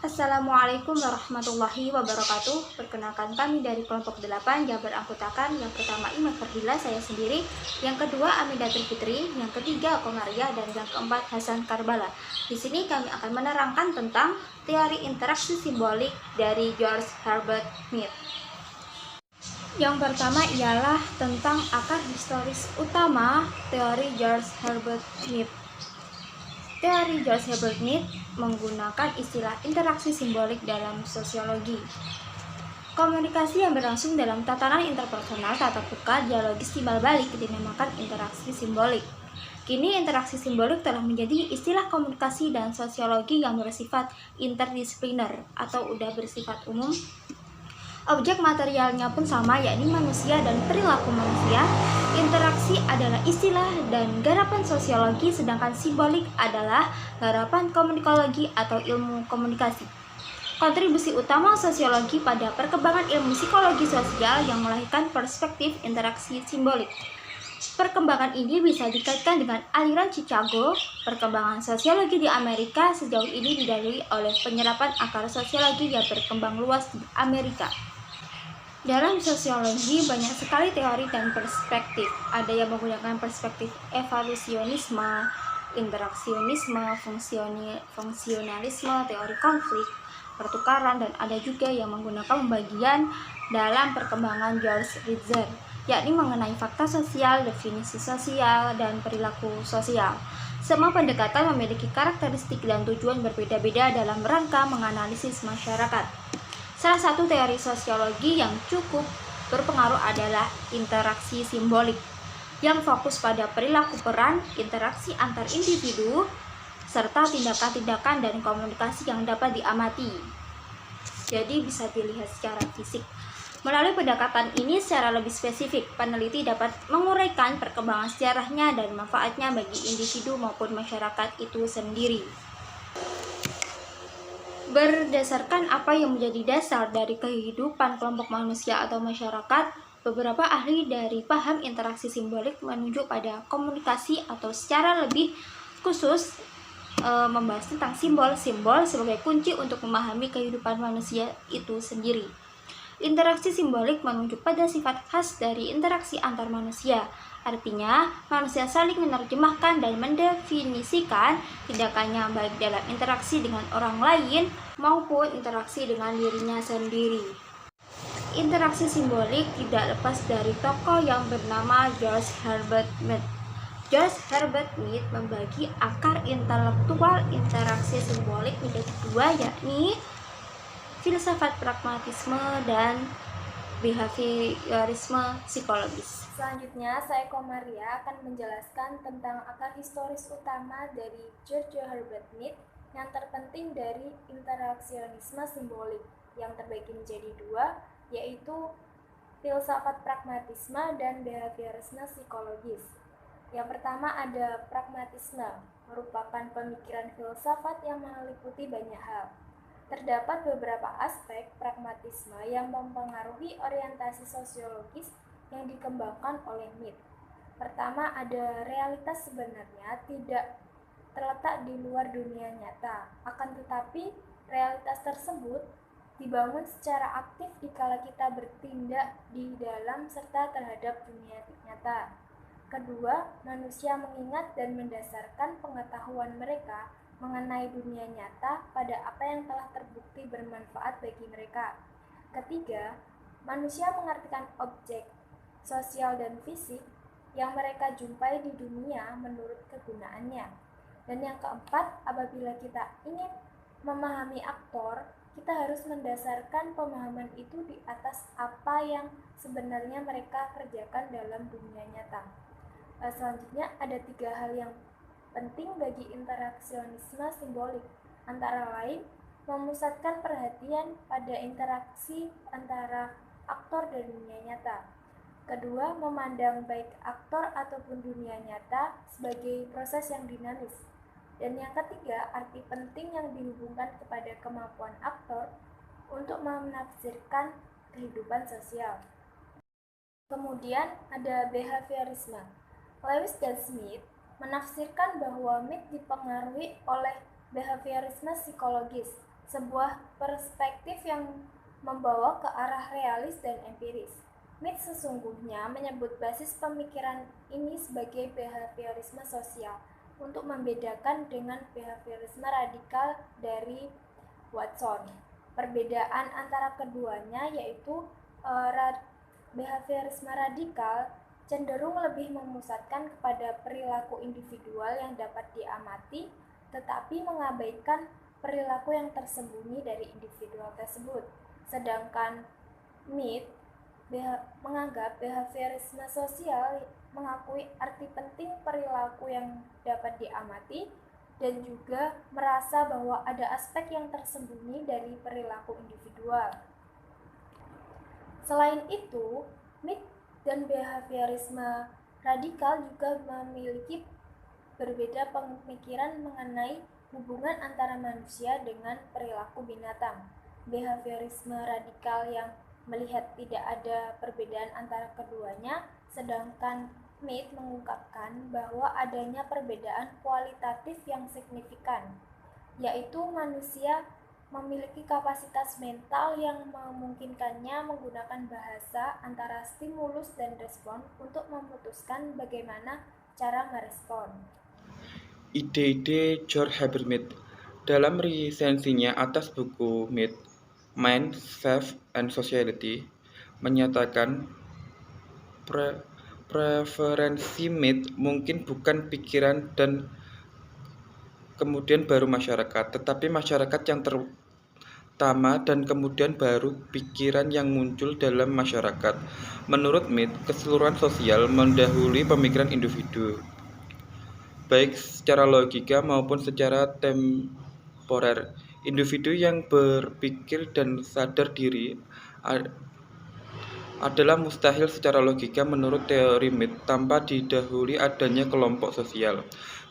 Assalamualaikum warahmatullahi wabarakatuh. Perkenalkan, kami dari kelompok 8 yang beranggotakan yang pertama Ima Fardila, saya sendiri, yang kedua Amidatul Fitri, yang ketiga Komaria, dan yang keempat Hasan Karbala. Di sini kami akan menerangkan tentang teori interaksi simbolik dari George Herbert Mead. Yang pertama ialah tentang akar historis utama teori George Herbert Mead. Teori George Herbert Mead menggunakan istilah interaksi simbolik dalam sosiologi. Komunikasi yang berlangsung dalam tatanan interpersonal, tatap muka, dialogis, timbal balik dinamakan interaksi simbolik. Kini interaksi simbolik telah menjadi istilah komunikasi dan sosiologi yang bersifat interdisipliner atau udah bersifat umum. Objek materialnya pun sama, yakni manusia dan perilaku manusia. Interaksi adalah istilah dan garapan sosiologi, sedangkan simbolik adalah garapan komunikologi atau ilmu komunikasi. Kontribusi utama sosiologi pada perkembangan ilmu psikologi sosial yang melahirkan perspektif interaksi simbolik. Perkembangan ini bisa dikaitkan dengan aliran Chicago. Perkembangan sosiologi di Amerika sejauh ini didahului oleh penyerapan akar sosiologi yang berkembang luas di Amerika. Dalam sosiologi banyak sekali teori dan perspektif. Ada yang menggunakan perspektif evolusionisme, interaksionisme, fungsionalisme, teori konflik, pertukaran, dan ada juga yang menggunakan pembagian dalam perkembangan George Ritzer, yakni mengenai fakta sosial, definisi sosial, dan perilaku sosial. Semua pendekatan memiliki karakteristik dan tujuan berbeda-beda dalam rangka menganalisis masyarakat. Salah satu teori sosiologi yang cukup berpengaruh adalah interaksi simbolik, yang fokus pada perilaku peran, interaksi antar individu, serta tindakan-tindakan dan komunikasi yang dapat diamati. Jadi bisa dilihat secara fisik. Melalui pendekatan ini secara lebih spesifik, peneliti dapat menguraikan perkembangan sejarahnya dan manfaatnya bagi individu maupun masyarakat itu sendiri. Berdasarkan apa yang menjadi dasar dari kehidupan kelompok manusia atau masyarakat, beberapa ahli dari paham interaksi simbolik menunjuk pada komunikasi atau secara lebih khusus membahas tentang simbol-simbol sebagai kunci untuk memahami kehidupan manusia itu sendiri. Interaksi simbolik menunjuk pada sifat khas dari interaksi antar manusia. Artinya, manusia saling menerjemahkan dan mendefinisikan tindakannya baik dalam interaksi dengan orang lain maupun interaksi dengan dirinya sendiri. Interaksi simbolik tidak lepas dari tokoh yang bernama George Herbert Mead. George Herbert Mead membagi akar intelektual interaksi simbolik menjadi dua, yakni filsafat pragmatisme dan behaviorisme psikologis. Selanjutnya, saya Komaria akan menjelaskan tentang akar historis utama dari George Herbert Mead yang terpenting dari interaksionisme simbolik yang terbagi menjadi dua, yaitu filsafat pragmatisme dan behaviorisme psikologis. Yang pertama ada pragmatisme, merupakan pemikiran filsafat yang meliputi banyak hal. Terdapat beberapa aspek pragmatisme yang mempengaruhi orientasi sosiologis yang dikembangkan oleh Mead. Pertama, ada realitas sebenarnya tidak terletak di luar dunia nyata, akan tetapi realitas tersebut dibangun secara aktif dikala kita bertindak di dalam serta terhadap dunia nyata. Kedua, manusia mengingat dan mendasarkan pengetahuan mereka mengenai dunia nyata pada apa yang telah terbukti bermanfaat bagi mereka. Ketiga, manusia mengartikan objek sosial dan fisik yang mereka jumpai di dunia menurut kegunaannya. Dan yang keempat, apabila kita ingin memahami aktor, kita harus mendasarkan pemahaman itu di atas apa yang sebenarnya mereka kerjakan dalam dunia nyata. Selanjutnya ada tiga hal yang penting bagi interaksionisme simbolik, antara lain memusatkan perhatian pada interaksi antara aktor dan dunia nyata. Kedua, memandang baik aktor ataupun dunia nyata sebagai proses yang dinamis. Dan yang ketiga, arti penting yang dihubungkan kepada kemampuan aktor untuk menafsirkan kehidupan sosial. Kemudian ada behaviorisme. Lewis dan Smith menafsirkan bahwa Mead dipengaruhi oleh behaviorisme psikologis. sebuah perspektif yang membawa ke arah realis dan empiris. Mit sesungguhnya menyebut basis pemikiran ini sebagai behaviorisme sosial untuk membedakan dengan behaviorisme radikal dari Watson. Perbedaan antara keduanya yaitu behaviorisme radikal cenderung lebih memusatkan kepada perilaku individual yang dapat diamati, tetapi mengabaikan perilaku yang tersembunyi dari individual tersebut. Sedangkan Mead menganggap behaviorisme sosial mengakui arti penting perilaku yang dapat diamati dan juga merasa bahwa ada aspek yang tersembunyi dari perilaku individual. Selain itu, Mead dan behaviorisme radikal juga memiliki berbeda pemikiran mengenai hubungan antara manusia dengan perilaku binatang. Behaviorisme radikal yang melihat tidak ada perbedaan antara keduanya, sedangkan Mead mengungkapkan bahwa adanya perbedaan kualitatif yang signifikan, yaitu manusia memiliki kapasitas mental yang memungkinkannya menggunakan bahasa antara stimulus dan respon untuk memutuskan bagaimana cara merespon. Ide-ide George Herbert Mead dalam resensinya atas buku Mead, Mind, Self, and Society menyatakan preferensi Mead mungkin bukan pikiran dan kemudian baru masyarakat, tetapi masyarakat yang pertama dan kemudian baru pikiran yang muncul dalam masyarakat. Menurut Mead, keseluruhan sosial mendahului pemikiran individu, baik secara logika maupun secara temporer. Individu yang berpikir dan sadar diri adalah mustahil secara logika menurut teori Mead tanpa didahului adanya kelompok sosial.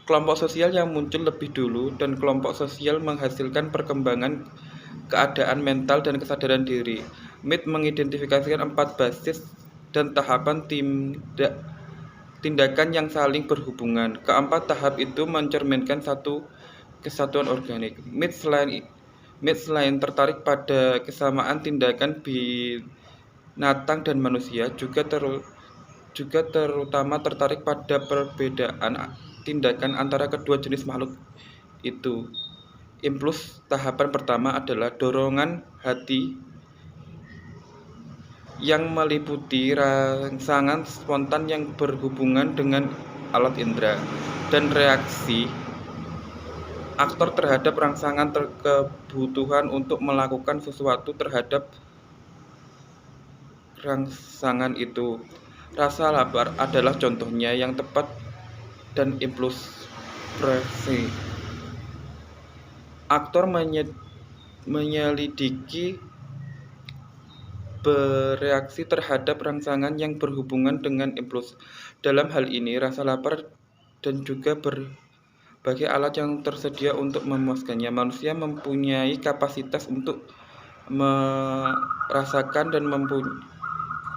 Kelompok sosial yang muncul lebih dulu dan kelompok sosial menghasilkan perkembangan keadaan mental dan kesadaran diri. Mead mengidentifikasikan 4 basis dan tahapan tindakan yang saling berhubungan. Keempat tahap itu mencerminkan satu kesatuan organik. Mead selain tertarik pada kesamaan tindakan binatang dan manusia, juga terutama tertarik pada perbedaan tindakan antara kedua jenis makhluk itu. Impuls tahapan pertama adalah dorongan hati yang meliputi rangsangan spontan yang berhubungan dengan alat indera dan reaksi aktor terhadap rangsangan kebutuhan untuk melakukan sesuatu terhadap rangsangan itu. Rasa lapar adalah contohnya yang tepat dan impuls preferensi. Aktor menyelidiki bereaksi terhadap rangsangan yang berhubungan dengan impuls. Dalam hal ini, rasa lapar dan juga berbagai alat yang tersedia untuk memuaskannya. Manusia mempunyai kapasitas untuk merasakan dan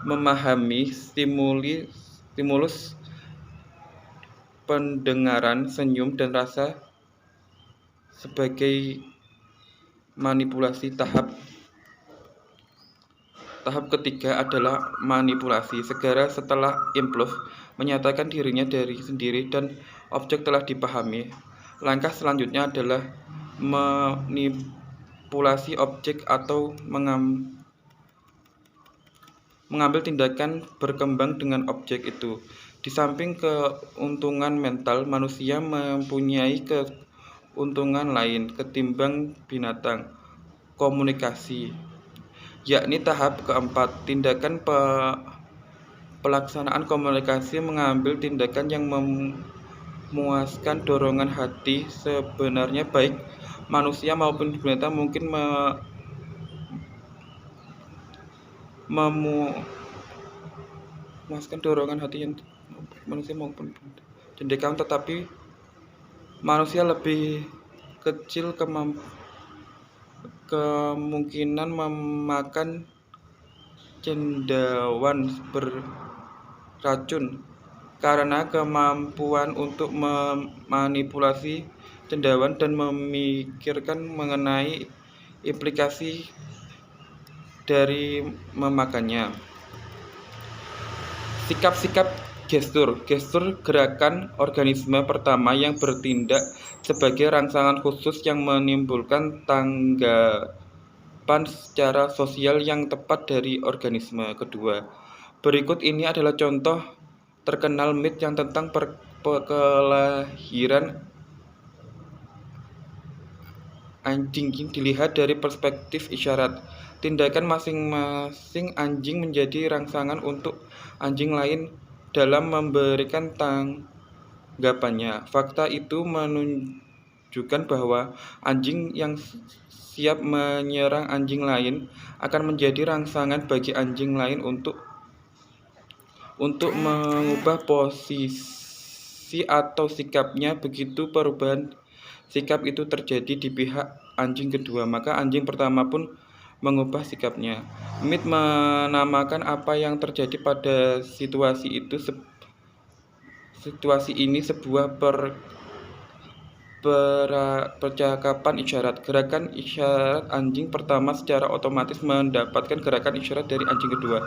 memahami stimulus pendengaran, senyum, dan rasa sebagai manipulasi. Tahap ketiga adalah manipulasi. Segera setelah impuls menyatakan dirinya dari sendiri dan objek telah dipahami, langkah selanjutnya adalah manipulasi objek atau mengambil tindakan berkembang dengan objek itu. Di samping keuntungan mental, manusia mempunyai keuntungan lain ketimbang binatang, komunikasi, yakni tahap keempat. Tindakan pelaksanaan komunikasi mengambil tindakan yang memuaskan dorongan hati. Sebenarnya baik manusia maupun binatang mungkin memuaskan dorongan hati yang manusia maupun binatang, tetapi manusia lebih kecil kemungkinan memakan cendawan beracun karena kemampuan untuk memanipulasi cendawan dan memikirkan mengenai implikasi dari memakannya. Sikap-sikap gestur. Gestur gerakan organisme pertama yang bertindak sebagai rangsangan khusus yang menimbulkan tanggapan secara sosial yang tepat dari organisme kedua. Berikut ini adalah contoh terkenal mit yang tentang kelahiran anjing dilihat dari perspektif isyarat. Tindakan masing-masing anjing menjadi rangsangan untuk anjing lain dalam memberikan tanggapannya. Fakta itu menunjukkan bahwa anjing yang siap menyerang anjing lain akan menjadi rangsangan bagi anjing lain untuk mengubah posisi atau sikapnya. Begitu perubahan sikap itu terjadi di pihak anjing kedua, maka anjing pertama pun mengubah sikapnya. Mit menamakan apa yang terjadi pada situasi itu. Situasi ini sebuah percakapan isyarat. Gerakan isyarat anjing pertama secara otomatis mendapatkan gerakan isyarat dari anjing kedua.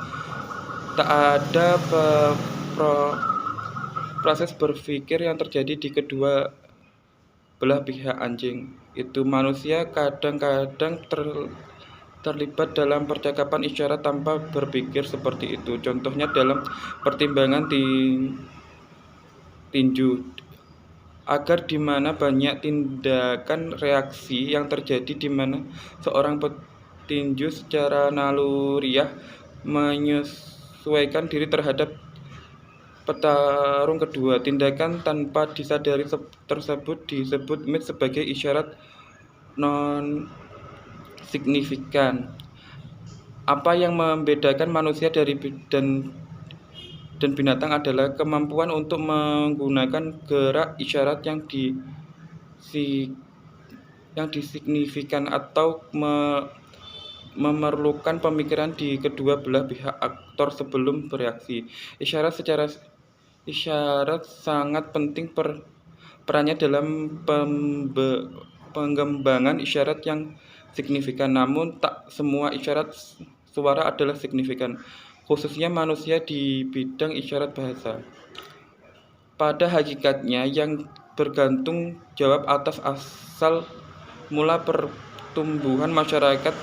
Tak ada proses berpikir yang terjadi di kedua belah pihak anjing itu. Manusia kadang-kadang terlibat dalam percakapan isyarat tanpa berpikir seperti itu. Contohnya dalam pertimbangan tinju, agar di mana banyak tindakan reaksi yang terjadi di mana seorang petinju secara naluriah menyesuaikan diri terhadap petarung kedua. Tindakan tanpa disadari tersebut disebut mit sebagai isyarat non-signifikan. Apa yang membedakan manusia dari dan binatang adalah kemampuan untuk menggunakan gerak isyarat yang disignifikan atau memerlukan pemikiran di kedua belah pihak aktor sebelum bereaksi. Isyarat sangat penting perannya dalam pengembangan isyarat yang signifikan, namun tak semua isyarat suara adalah signifikan, khususnya manusia di bidang isyarat bahasa. Pada hakikatnya yang bergantung jawab atas asal mula pertumbuhan masyarakat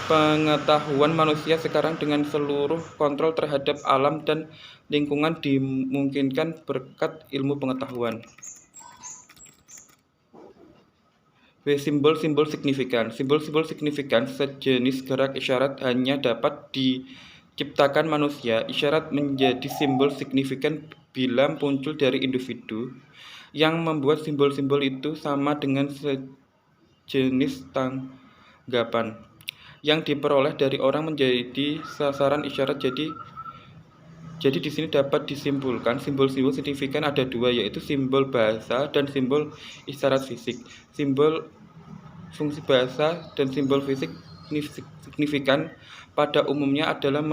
pengetahuan manusia sekarang dengan seluruh kontrol terhadap alam dan lingkungan dimungkinkan berkat ilmu pengetahuan. Simbol-simbol signifikan. Simbol-simbol signifikan sejenis gerak isyarat hanya dapat diciptakan manusia. Isyarat menjadi simbol signifikan bila muncul dari individu yang membuat simbol-simbol itu sama dengan sejenis tanggapan yang diperoleh dari orang menjadi sasaran isyarat. Jadi di sini dapat disimpulkan simbol-simbol signifikan ada dua, yaitu simbol bahasa dan simbol isyarat fisik. Simbol fungsi bahasa dan simbol fisik signifikan pada umumnya adalah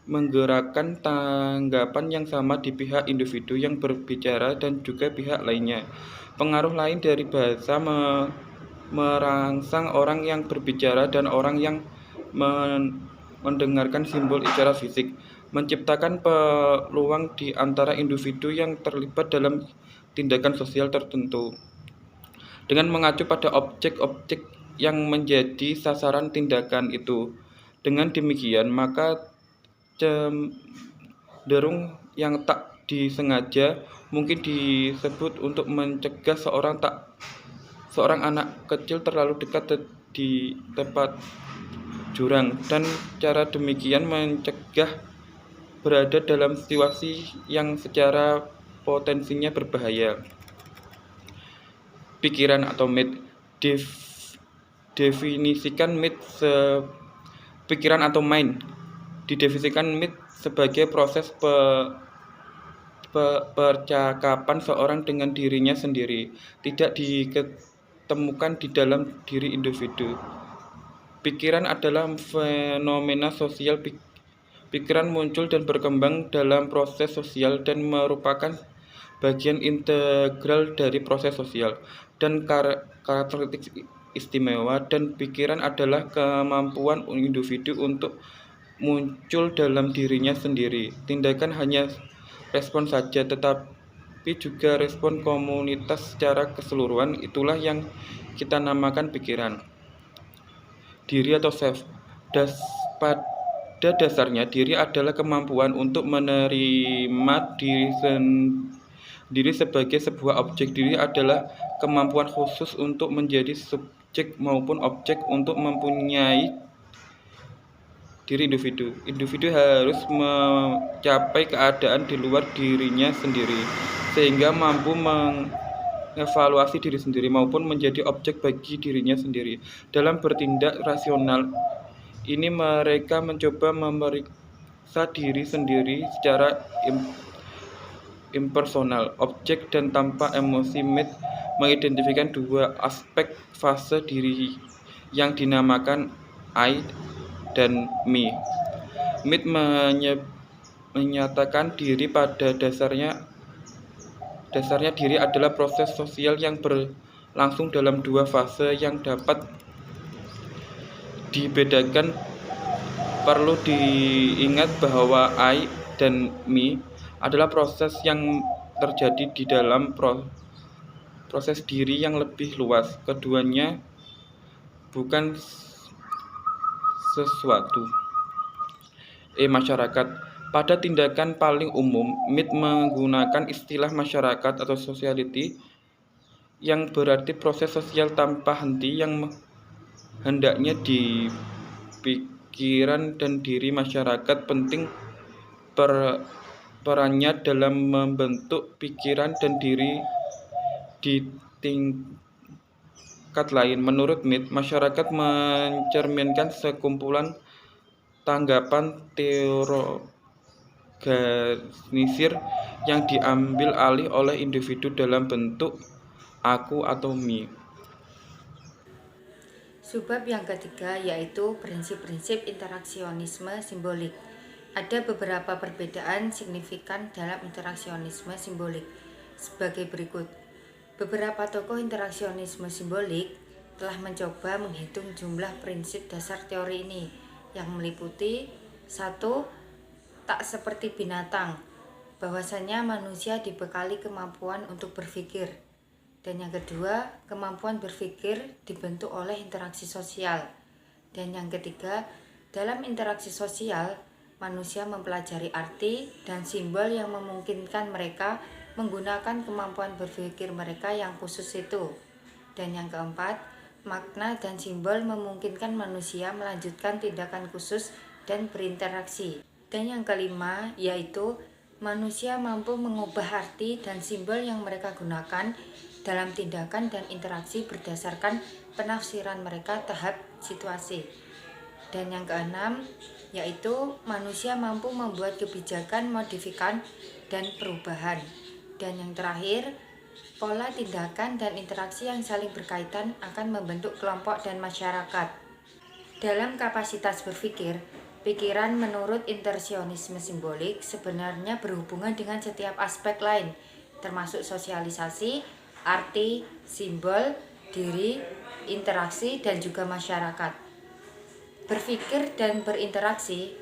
menggerakkan tanggapan yang sama di pihak individu yang berbicara dan juga pihak lainnya. Pengaruh lain dari bahasa merangsang orang yang berbicara dan orang yang mendengarkan simbol isyarat fisik, menciptakan peluang di antara individu yang terlibat dalam tindakan sosial tertentu dengan mengacu pada objek-objek yang menjadi sasaran tindakan itu. Dengan demikian, maka cenderung yang tak disengaja mungkin disebut untuk mencegah seorang anak kecil terlalu dekat di tempat jurang, dan cara demikian mencegah berada dalam situasi yang secara potensinya berbahaya. Pikiran atau mit. Definisikan mit pikiran atau mind. Didefinisikan mit sebagai proses percakapan seorang dengan dirinya sendiri, tidak ditemukan di dalam diri individu. Pikiran adalah fenomena sosial. Pikiran muncul dan berkembang dalam proses sosial dan merupakan bagian integral dari proses sosial, dan karakteristik istimewa, dan pikiran adalah kemampuan individu untuk muncul dalam dirinya sendiri. Tindakan hanya respon saja, tetapi juga respon komunitas secara keseluruhan. Itulah yang kita namakan pikiran diri atau self. Pada dasarnya, diri adalah kemampuan untuk menerima diri sendiri sebagai sebuah objek. Diri adalah kemampuan khusus untuk menjadi subjek maupun objek, untuk mempunyai diri individu. Individu harus mencapai keadaan di luar dirinya sendiri, sehingga mampu mengevaluasi diri sendiri maupun menjadi objek bagi dirinya sendiri. Dalam bertindak rasional ini, mereka mencoba memeriksa diri sendiri secara impersonal, objek, dan tanpa emosi. Mead mengidentifikasikan dua aspek fase diri yang dinamakan I dan me. Mead menyatakan diri pada dasarnya diri adalah proses sosial yang berlangsung dalam dua fase yang dapat dibedakan. Perlu diingat bahwa I dan me adalah proses yang terjadi di dalam proses diri yang lebih luas. Keduanya bukan sesuatu. Masyarakat. Pada tindakan paling umum, Mead menggunakan istilah masyarakat atau sociality, yang berarti proses sosial tanpa henti yang hendaknya di pikiran dan diri masyarakat penting perannya dalam membentuk pikiran dan diri di tingkat lain. Menurut Mead, masyarakat mencerminkan sekumpulan tanggapan teorganisir yang diambil alih oleh individu dalam bentuk aku atau me. Subbab yang ketiga yaitu prinsip-prinsip interaksionisme simbolik. Ada beberapa perbedaan signifikan dalam interaksionisme simbolik sebagai berikut. Beberapa tokoh interaksionisme simbolik telah mencoba menghitung jumlah prinsip dasar teori ini, yang meliputi 1. Tak seperti binatang, bahwasanya manusia dibekali kemampuan untuk berpikir. Dan yang kedua, kemampuan berpikir dibentuk oleh interaksi sosial. Dan yang ketiga, dalam interaksi sosial, manusia mempelajari arti dan simbol yang memungkinkan mereka menggunakan kemampuan berpikir mereka yang khusus itu. Dan yang keempat, makna dan simbol memungkinkan manusia melanjutkan tindakan khusus dan berinteraksi. Dan yang kelima, yaitu manusia mampu mengubah arti dan simbol yang mereka gunakan dalam tindakan dan interaksi berdasarkan penafsiran mereka tahap situasi. Dan yang keenam, yaitu manusia mampu membuat kebijakan, modifikan, dan perubahan. Dan yang terakhir, pola tindakan dan interaksi yang saling berkaitan akan membentuk kelompok dan masyarakat. Dalam kapasitas berpikir, pikiran menurut interaksionisme simbolik sebenarnya berhubungan dengan setiap aspek lain, termasuk sosialisasi, arti, simbol, diri, interaksi, dan juga masyarakat. Berpikir dan berinteraksi,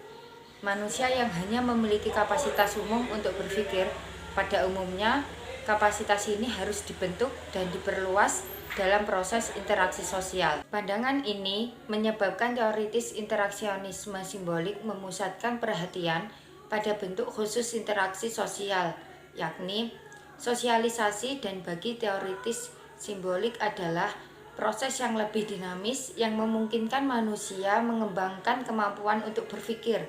manusia yang hanya memiliki kapasitas umum untuk berpikir, pada umumnya kapasitas ini harus dibentuk dan diperluas dalam proses interaksi sosial. Pandangan ini menyebabkan teoritis interaksionisme simbolik memusatkan perhatian pada bentuk khusus interaksi sosial, yakni sosialisasi, dan bagi teoritis simbolik adalah proses yang lebih dinamis yang memungkinkan manusia mengembangkan kemampuan untuk berpikir,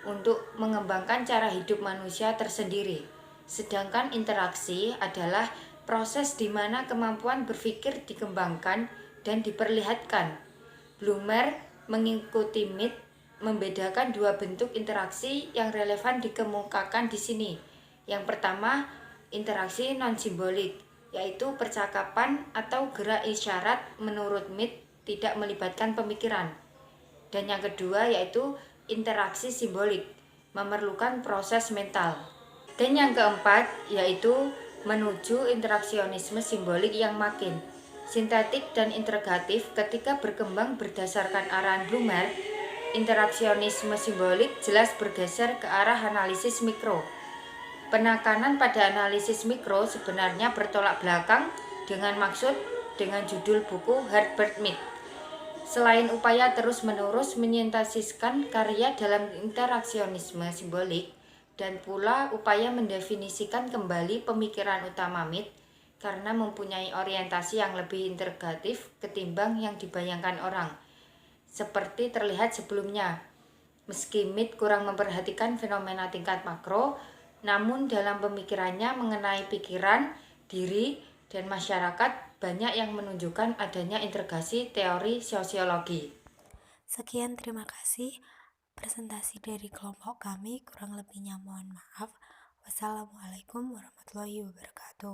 untuk mengembangkan cara hidup manusia tersendiri. Sedangkan interaksi adalah proses di mana kemampuan berpikir dikembangkan dan diperlihatkan. Blumer mengikuti Mead membedakan dua bentuk interaksi yang relevan dikemukakan di sini. Yang pertama, interaksi non-simbolik, yaitu percakapan atau gerak isyarat menurut Mead tidak melibatkan pemikiran. Dan yang kedua yaitu interaksi simbolik, memerlukan proses mental. Dan yang keempat yaitu menuju interaksionisme simbolik yang makin, sintetik dan integratif. Ketika berkembang berdasarkan arahan Blumer, interaksionisme simbolik jelas bergeser ke arah analisis mikro. Penekanan pada analisis mikro sebenarnya bertolak belakang dengan judul buku Herbert Mead. Selain upaya terus-menerus menyintesiskan karya dalam interaksionisme simbolik, dan pula upaya mendefinisikan kembali pemikiran utama Mead karena mempunyai orientasi yang lebih integratif ketimbang yang dibayangkan orang. Seperti terlihat sebelumnya, meski Mead kurang memperhatikan fenomena tingkat makro, namun dalam pemikirannya mengenai pikiran, diri, dan masyarakat banyak yang menunjukkan adanya integrasi teori sosiologi. Sekian, terima kasih presentasi dari kelompok kami. Kurang lebihnya mohon maaf. Wassalamualaikum warahmatullahi wabarakatuh.